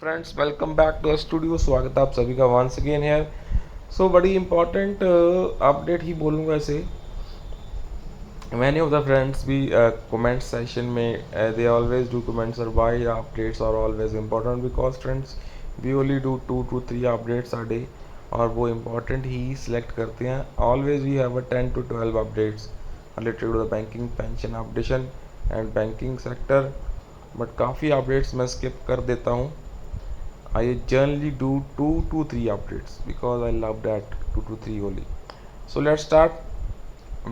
Friends, welcome back to studio. स्वागत है आप सभी का वंस अगेन है। सो बड़ी इंपॉर्टेंट अपडेट ही बोलूँगा इसे। मैनी ऑफ द फ्रेंड्स भी कमेंट सेशन में दे ऑलवेज डू कमेंट्स और why updates are always important because friends we only do 2 to 3 updates are day और वो इम्पॉर्टेंट ही सिलेक्ट करते हैं। Always we have a 10 to 12 updates related to the banking, pension updation and banking sector, but काफ़ी updates मैं skip कर देता हूँ। I generally do 2 to 3 updates because I love that 2 to 3 only. So let's start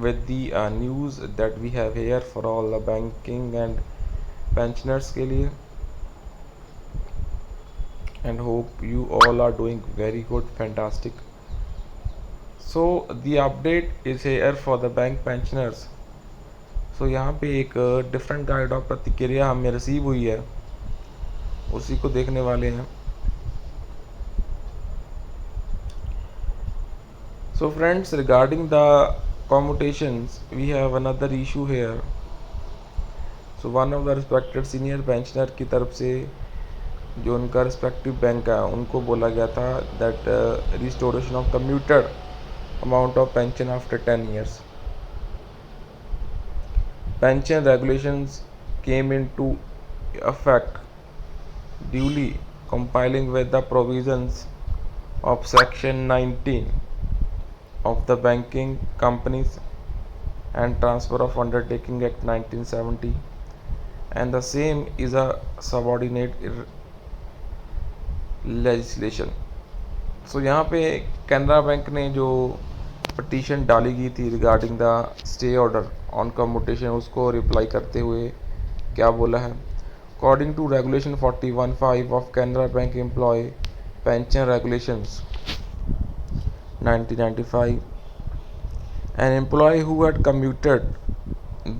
with the news that we have here for all the banking and pensioners के लिए, and hope you all are doing very good, fantastic. So the update is here for the bank pensioners. So यहाँ पे एक different kind of प्रतिक्रिया हमें receive हुई है, उसी को देखने वाले हैं। So friends, regarding the commutations, we have another issue here. So one of the respected senior pensioner की तरफ से जो उनका respective बैंक है उनको बोला गया था that restoration of commuted amount of pension after 10 years. Pension regulations came into effect duly compiling with the provisions of section 19 of the Banking Companies and Transfer of Undertaking Act 1970, and the same is a subordinate legislation. So यहाँ पे Canara bank ने जो petition डाली गई थी regarding the stay order on commutation, उसको reply करते हुए क्या बोला है? According to regulation 41(5) of Canara bank employee pension regulations 1995, an employee who had commuted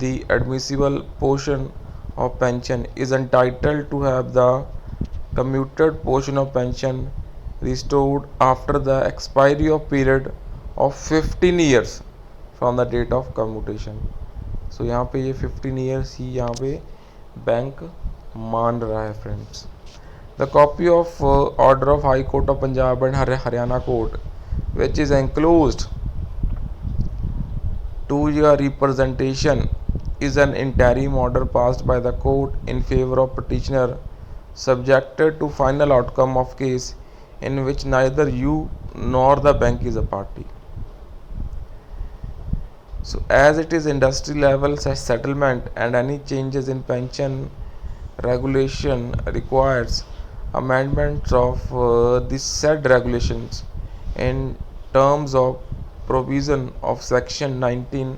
the admissible portion of pension is entitled to have the commuted portion of pension restored after the expiry of period of 15 years from the date of commutation. So यहाँ पे ये 15 years ही यहाँ पे bank मान रहा है friends. The copy of order of High Court of Punjab and Haryana Court, which is enclosed to your representation, is an interim order passed by the court in favor of petitioner, subjected to final outcome of case in which neither you nor the bank is a party. So as it is industry level settlement and any changes in pension regulation requires amendments of the said regulations in terms of provision of section 19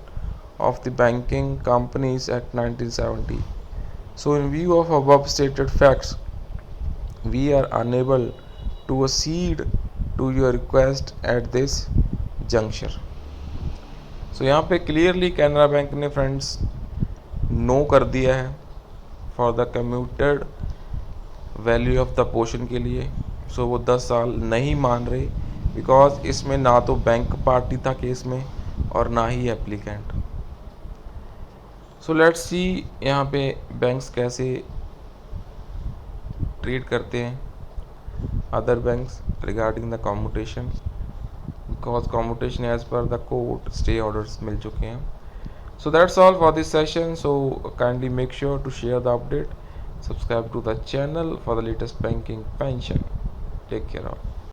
of the Banking Companies Act 1970. So in view of above stated facts, we are unable to accede to your request at this juncture. So यहाँ पे clearly Canara bank ने friends no कर दिया है for the commuted value of the portion के लिए। सो वो 10 साल नहीं मान रहे बिकॉज इसमें ना तो बैंक पार्टी था केस में और ना ही एप्लीकेंट। सो लेट्स सी यहाँ पे बैंक्स कैसे ट्रीट करते हैं other banks regarding the commutation, because commutation as per the court stay orders मिल चुके हैं। So that's all for this session. So kindly make sure to share the update, subscribe to the channel for the latest banking pension. Take care of.